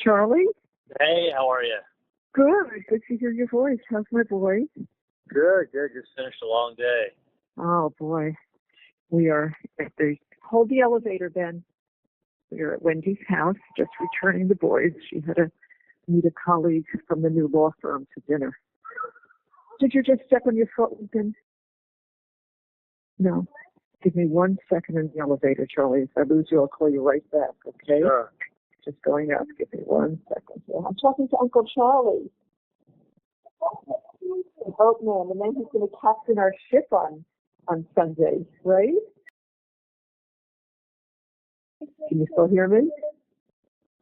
Charlie? Hey, how are you? Good. Good to hear your voice. How's my boy? Good. Just finished a long day. Oh, boy. We are at the... Hold the elevator, Ben. We are at Wendy's house, just returning the boys. She had to meet a colleague from the new law firm to dinner. Did you just step on your foot, Lincoln? No. Give me 1 second in the elevator, Charlie. If I lose you, I'll call you right back, okay? Sure. Just going up. Give me 1 second. Yeah, I'm talking to Uncle Charlie. The boatman, the man who's going to captain our ship on Sunday, right? Can you still hear me?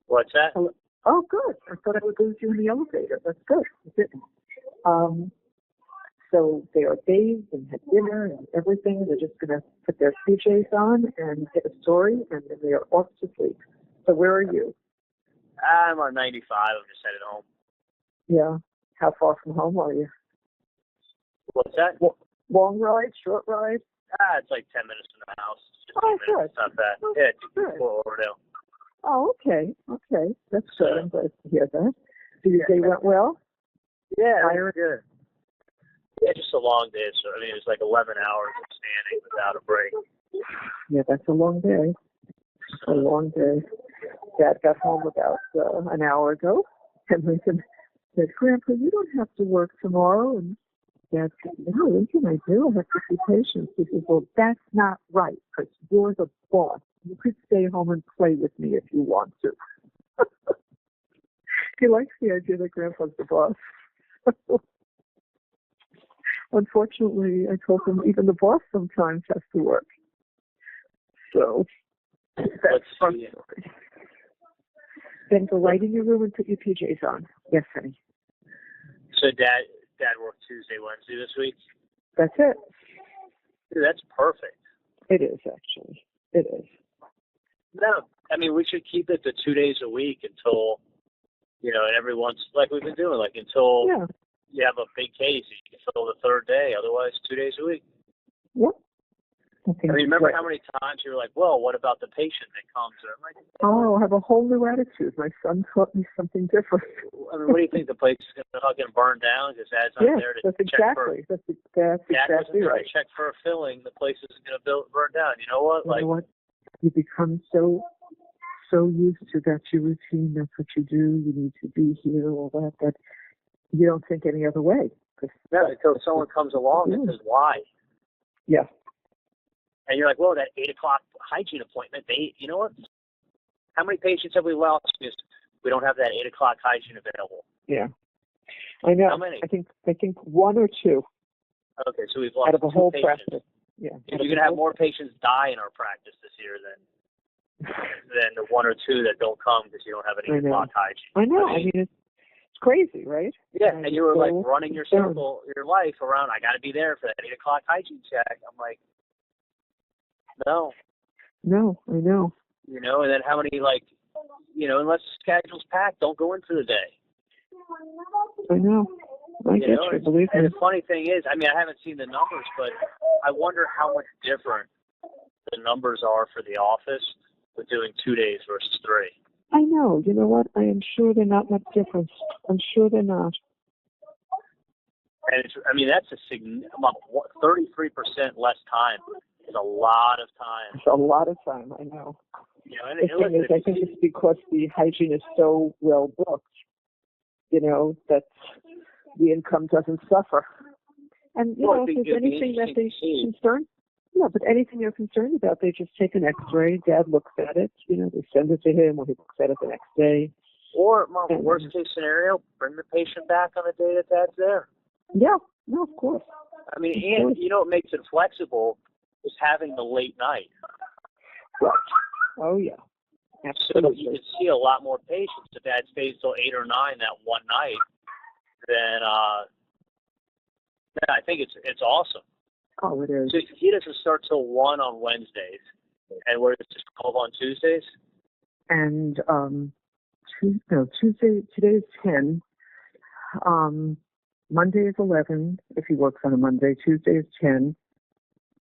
What's that? Hello? Oh, good. I thought I would lose you in the elevator. That's good. You didn't. So they are bathed and had dinner and everything. They're just going to put their PJs on and get a story, and then they are off to sleep. So where are you? I'm on 95. I'm just headed home. Yeah. How far from home are you? What's that? Long ride, short ride? It's like 10 minutes from the house. Oh, minutes. good. It's not bad. Oh, yeah, good. Orderdale. Oh, okay. Okay. That's good. I'm glad to hear that. So your day went well? Yeah, good. Yeah, just a long day. So, I mean, it was like 11 hours of standing without a break. Yeah, that's a long day. A long day. Dad got home about an hour ago, and Lincoln said, Grandpa, you don't have to work tomorrow. And Dad said, no, Lincoln, I do. I have to see patients. He said, well, that's not right, because you're the boss. You could stay home and play with me if you want to. He likes the idea that Grandpa's the boss. Unfortunately, I told him even the boss sometimes has to work. So that's funny. Then go right in your room and put your PJs on. Yes, honey. So Dad worked Tuesday, Wednesday this week? That's it. Dude, that's perfect. It is, actually. It is. No, I mean, we should keep it to 2 days a week until, and every once, like we've been doing, like until you have a big case, you can fill the third day. Otherwise, 2 days a week. Yep. I mean, remember how many times you were like, well, what about the patient that comes? And I'm like, oh, I have a whole new attitude. My son taught me something different. I mean, what do you think? The place is going to fucking burn down because Dad's not there to check for it? That's exactly right. Check for a filling. The place is going to burn down. You know what? You know what? You become so used to that your routine. That's what you do. You need to be here, all that you don't think any other way. No, until someone comes along and says, why? Yeah. And you're like, well, that 8 o'clock hygiene appointment, you know what? How many patients have we lost because we don't have that 8 o'clock hygiene available? Yeah. I know. How many? I think one or two. Okay, so we've lost out of a whole patients. practice. Yeah. You're going to have more patients die in our practice this year than the one or two that don't come because you don't have an 8 o'clock hygiene. I know. I mean it's crazy, right? Yeah, and you were like running your life around, I got to be there for that 8 o'clock hygiene check. I'm like, no. No, I know. And then how many, unless the schedule's packed, don't go in for the day. I know. I get you, believe me. And the funny thing is, I mean, I haven't seen the numbers, but I wonder how much different the numbers are for the office with doing 2 days versus 3. I know. You know what? I am sure they're not much different. I'm sure they're not. And that's about 33% less time. It's a lot of time. It's a lot of time, I know. And the thing is, I think it's because the hygiene is so well booked, that the income doesn't suffer. And, if there's anything that they're concerned, but anything they're concerned about, they just take an x-ray, Dad looks at it, they send it to him, or he looks at it the next day. Or, Mom, worst case scenario, bring the patient back on the day that Dad's there. Yeah, no, of course. I mean, and what makes it flexible is having the late night. Right. Oh, yeah. Absolutely. So you can see a lot more patients if Dad stays till 8 or 9 that one night. Then I think it's awesome. Oh, it is. So he doesn't start till 1 on Wednesdays, and we're just 12 on Tuesdays. And Tuesday. Today is 10. Monday is 11. If he works on a Monday, Tuesday is 10.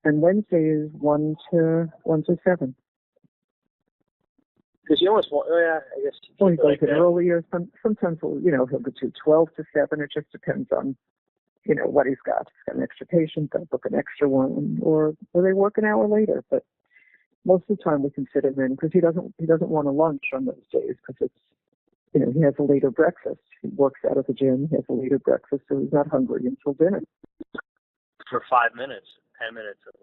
And Wednesday is 1 to 7. Because you almost want, I guess. Or he goes in earlier. Sometimes he'll go to 12 to 7. It just depends on, what he's got. He's got an extra patient, they'll book an extra one, or they work an hour later. But most of the time we can fit him in because he doesn't want a lunch on those days because it's, he has a later breakfast. He works out at the gym. He has a later breakfast, so he's not hungry until dinner. For 5 minutes, 10 minutes, and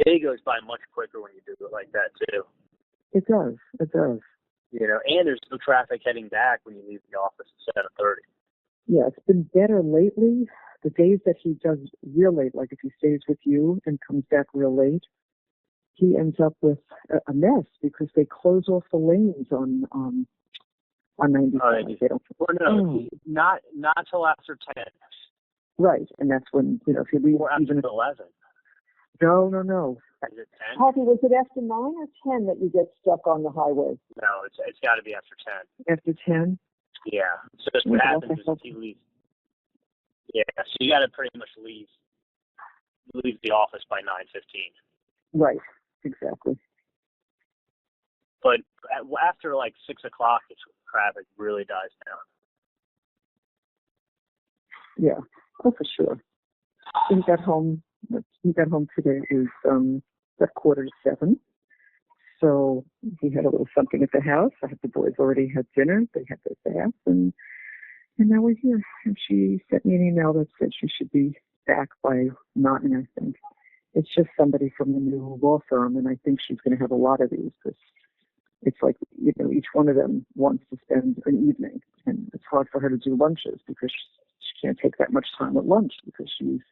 day goes by much quicker when you do it like that too. It does. And there's no traffic heading back when you leave the office at 7:30. Yeah, it's been better lately. The days that he does real late, like if he stays with you and comes back real late, he ends up with a mess because they close off the lanes on 95. They don't. Not till after 10. Right, and that's when if you leave even at 11. No. Is it 10? Harvey, was it after 9 or 10 that you get stuck on the highway? No, it's got to be after 10. After 10? Yeah. So that's what happens is he leaves. Yeah, so you got to pretty much leave the office by 9:15. Right, exactly. But after 6 o'clock, traffic really dies down. Yeah, for sure. He got home today. It was at 6:45. So he had a little something at the house. The boys already had dinner. They had their bath, and now we're here. And she sent me an email that said she should be back by 9, I think. It's just somebody from the new law firm, and I think she's going to have a lot of these because it's each one of them wants to spend an evening, and it's hard for her to do lunches because she can't take that much time at lunch because she's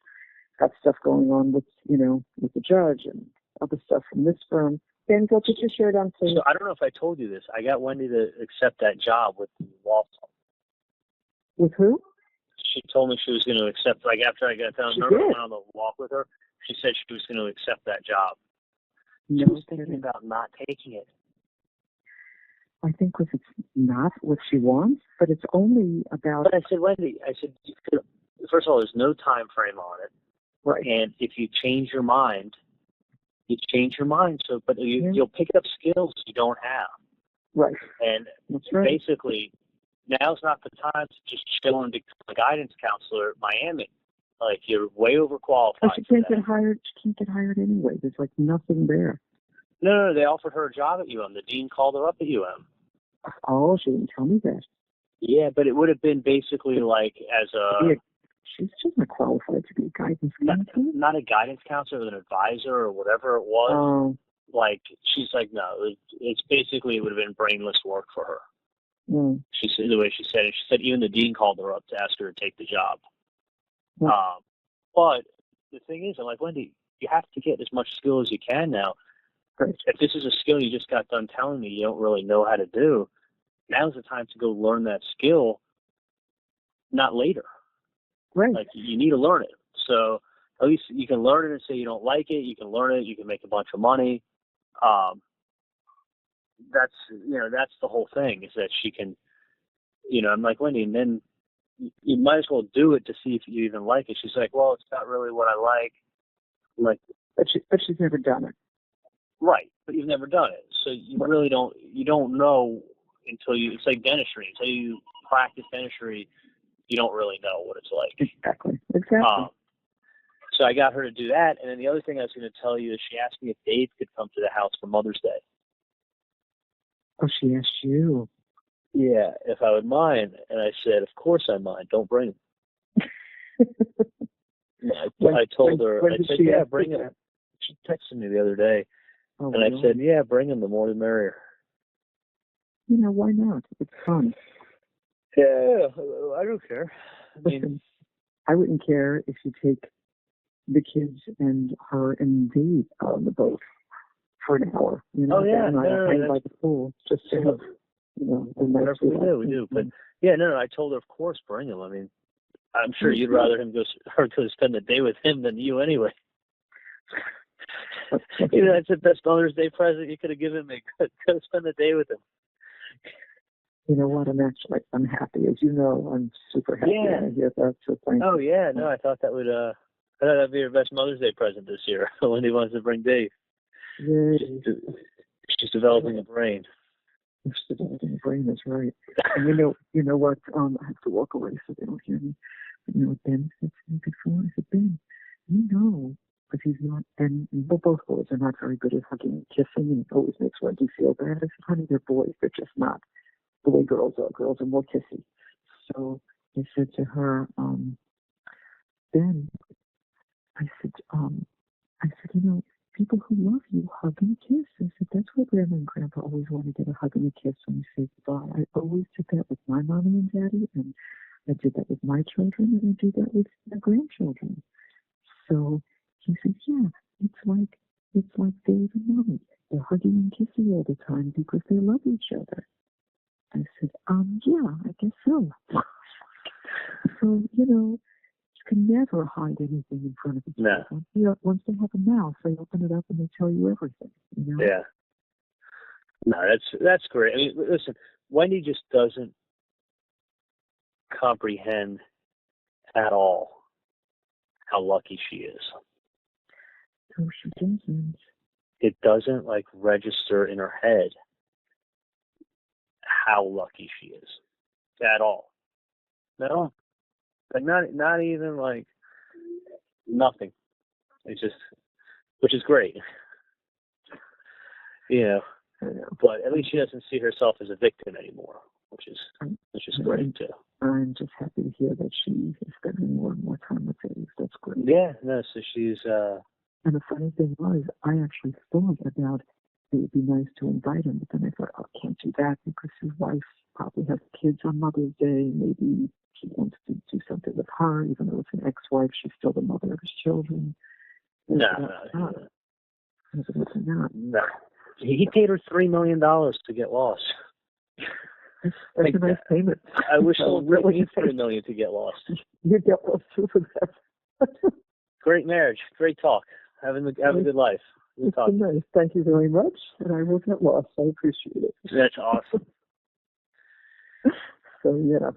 got stuff going on with the judge and other stuff from this firm. Ben, go put your shirt on, please. So I don't know if I told you this. I got Wendi to accept that job with the law firm. With who? She told me she was going to accept, after I got done, I went on the walk with her, she said she was going to accept that job. No, she was thinking about not taking it. I think because it's not what she wants, but it's only about... But I said, Wendi, first of all, there's no time frame on it. Right. And if you change your mind, you change your mind. So, but you'll pick up skills you don't have. Right. And that's right. Basically, now's not the time to just chill and become a guidance counselor at Miami. You're way overqualified. Oh, she can't get hired. She can't get hired anyway. There's nothing there. No, they offered her a job at UM. The dean called her up at UM. Oh, she didn't tell me that. Yeah, but it would have been basically as a... Yeah. She's not qualified to be a guidance counselor. Not a guidance counselor, an advisor or whatever it was. She's no, it's basically, it would have been brainless work for her. Mm. She said, the way she said it, she said even the dean called her up to ask her to take the job. Mm. But the thing is, I'm like, Wendi, you have to get as much skill as you can now. Right. If this is a skill you just got done telling me you don't really know how to do, now's the time to go learn that skill, not later. Right. You need to learn it. So at least you can learn it and say you don't like it. You can learn it. You can make a bunch of money. That's the whole thing is that she can, I'm like, Wendi, and then you might as well do it to see if you even like it. She's like, well, it's not really what I like. I'm like, but she's never done it. Right. But you've never done it. So you really don't know until it's like dentistry. Until you practice dentistry, you don't really know what it's like. Exactly. So I got her to do that. And then the other thing I was going to tell you is she asked me if Dave could come to the house for Mother's Day. Oh, she asked you. Yeah, if I would mind. And I said, of course I mind. Don't bring him. I told her, I said, yeah, bring him. She texted me the other day. Oh, and I said, yeah, bring him. The more the merrier. Why not? It's fun. Yeah, I don't care. Listen, I wouldn't care if you take the kids and her and Dave on the boat for an hour. Hang by the pool just to have, whatever we do. But I told her, of course, bring him. I mean, I'm sure you'd rather her go spend the day with him than you anyway. That's the best Mother's Day present you could have given me. Go spend the day with him. You know what? I'm happy. As you know, I'm super happy. Yeah. I hear that. So thank you. Oh yeah, no, I thought that'd be your best Mother's Day present this year when he wants to bring Dave. Yay. She's developing a brain. She's developing a brain, that's right. And you know what? I have to walk away so they don't hear me. But you know what Ben said to me before? I said, Ben, you know, but he's not, and well, both boys are not very good at hugging and kissing, and it always makes Wendi feel bad. I said, honey, they're boys. They're just not the way girls are. Girls are more kissy. So I said to her, Ben, I said, you know, people who love you hug and kiss. I said, that's why Grandma and Grandpa always want to get a hug and a kiss when we say goodbye. I always did that with my mommy and daddy, and I did that with my children, and I do that with my grandchildren. So he said, yeah, it's like Dave and Mommy. They're hugging and kissing all the time because they love each other. I said, yeah, I guess so. So, you know, you can never hide anything in front of each other. You know, once they have a mouth, they open it up and they tell you everything, you know? Yeah. No, that's great. I mean, listen, Wendi just doesn't comprehend at all how lucky she is. No, she doesn't. It doesn't like register in her head how lucky she is at all. No, like not even like nothing. It's just, which is great, you know. But at least she doesn't see herself as a victim anymore, which is great too. I'm just happy to hear that she is spending more and more time with Dave. That's great. Yeah, no. So she's. And the funny thing was, I actually thought about it would be nice to invite him, but then I thought, I can't do that because his wife probably has kids on Mother's Day. Maybe he wants to do something with her, even though it's an ex-wife. She's still the mother of his children. No. He paid her $3 million to get lost. That's like, a nice payment. I wish someone really $3 million to get lost. You get lost too for that. Great marriage, great talk. Having a good life. It's been nice. Thank you very much, and I will get lost. I appreciate it. That's awesome. So yeah.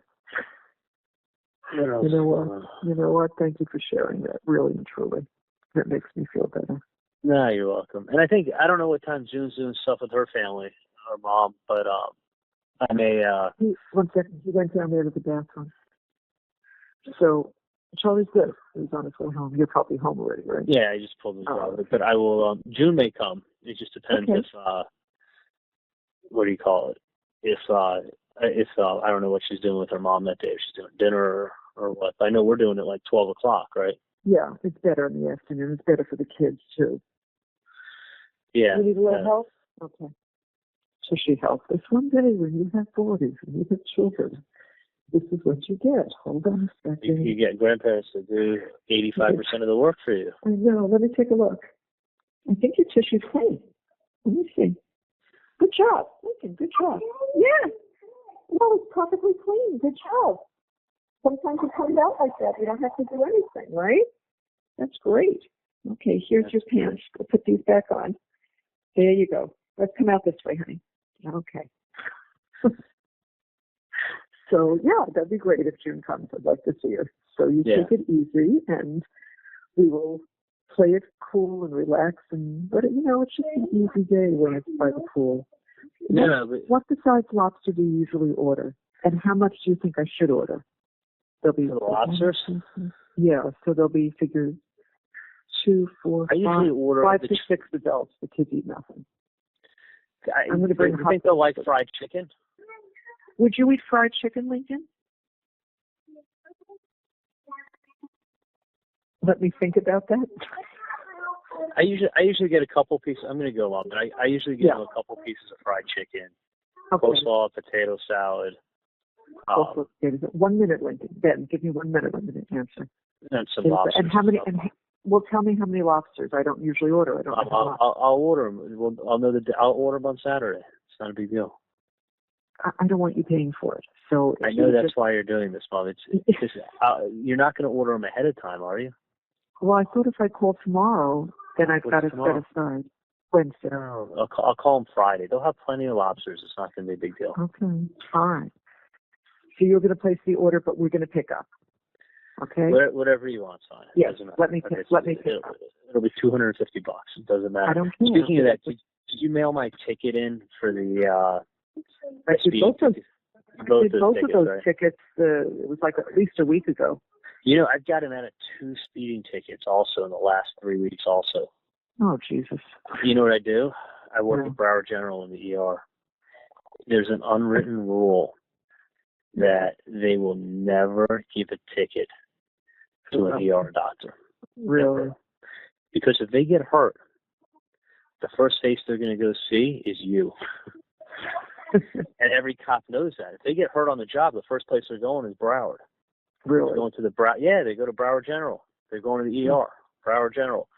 You know what? Thank you for sharing that. Really and truly, that makes me feel better. No, you're welcome. And I don't know what time June's doing stuff with her family, her mom, but I may. One second. He went down there to the bathroom. So Charlie's good. He's on his way home. You're probably home already, right? Yeah, I just pulled his brother. But I will. June may come. It just depends if. What do you call it? If I don't know what she's doing with her mom that day. If she's doing dinner or what. I know we're doing it like 12 o'clock, right? Yeah, it's better in the afternoon. It's better for the kids too. Yeah. You need a little help? Okay. So she helped us one day when you have boys, when you have children. This is what you get. Hold on a second. You get grandparents to do 85% of the work for you. I know. Let me take a look. I think your tissue's clean. Let me see. Good job. Lincoln, good job. Yeah. No, it's perfectly clean. Good job. Sometimes it comes out like that. You don't have to do anything, right? That's great. Okay, here's your pants. We'll put these back on. There you go. Let's come out this way, honey. Okay. So, yeah, that'd be great if June comes. I'd like to see her. So you take it easy, and we will play it cool and relax. But, you know, it's just an easy day when it's by the pool. Yeah, what besides lobster do you usually order? And how much do you think I should order? There'll be lobsters? Yeah, so there'll be figures 2, 4, 5 to 6 adults. The kids eat nothing. I'm going to bring. You think they'll like fried chicken? Would you eat fried chicken, Lincoln? Let me think about that. I usually get a couple pieces. I'm going to go on, but I usually get them a couple pieces of fried chicken, coleslaw, potato salad. 1 minute, Lincoln. Ben, give me 1 minute. I'm going to answer. And some lobsters. And how many? Well, tell me how many lobsters. I don't usually order. I'll order them. I'll order them on Saturday. It's not a big deal. I don't want you paying for it. So I know that's why you're doing this, Mom. You're not going to order them ahead of time, are you? Well, I thought if I called tomorrow, then I've got it set aside. Wednesday. No, I'll call them Friday. They'll have plenty of lobsters. It's not going to be a big deal. Okay. All right. So you're going to place the order, but we're going to pick up. Okay. Whatever you want, son. Yes. Let me pick up. It'll be $250. It doesn't matter. I don't care. Speaking of that, Did you mail my ticket in for the I did both of those right? tickets. It was like at least a week ago. You know, I've gotten out of 2 speeding tickets also in the last 3 weeks also. Oh, Jesus. You know what I do? I work at Broward General in the ER. There's an unwritten rule that they will never give a ticket to an ER doctor. Really? Because if they get hurt, the first face they're going to go see is you. And every cop knows that. If they get hurt on the job, the first place they're going is Broward. Really? They're going to they go to Broward General. They're going to the ER, Broward General.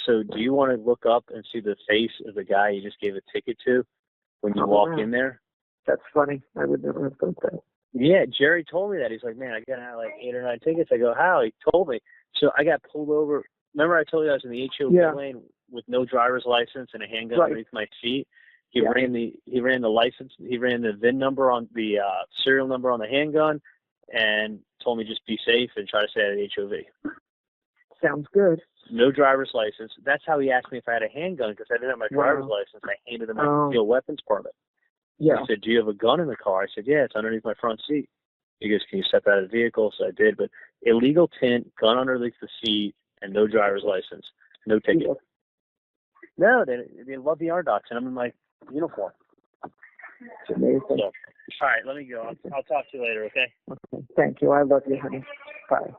So do you want to look up and see the face of the guy you just gave a ticket to when you walk in there? That's funny. I would never have thought that. Yeah, Jerry told me that. He's like, man, I got out like 8 or 9 tickets. I go, how? He told me. So I got pulled over. Remember I told you I was in the HOV lane with no driver's license and a handgun underneath my seat? He ran the license. He ran the VIN number on the serial number on the handgun, and told me just be safe and try to stay out of the HOV. Sounds good. No driver's license. That's how he asked me if I had a handgun, because I didn't have my driver's license. I handed him my concealed weapons permit. Yeah. He said, do you have a gun in the car? I said, yeah, it's underneath my front seat. He goes, can you step out of the vehicle? So I did. But illegal tint, gun underneath the seat, and no driver's license. No ticket. Yeah. No, they love the R-Docs, and I'm in my uniform. It's amazing. So, all right, let me go. I'll talk to you later, okay? Okay. Thank you. I love you, honey. Bye.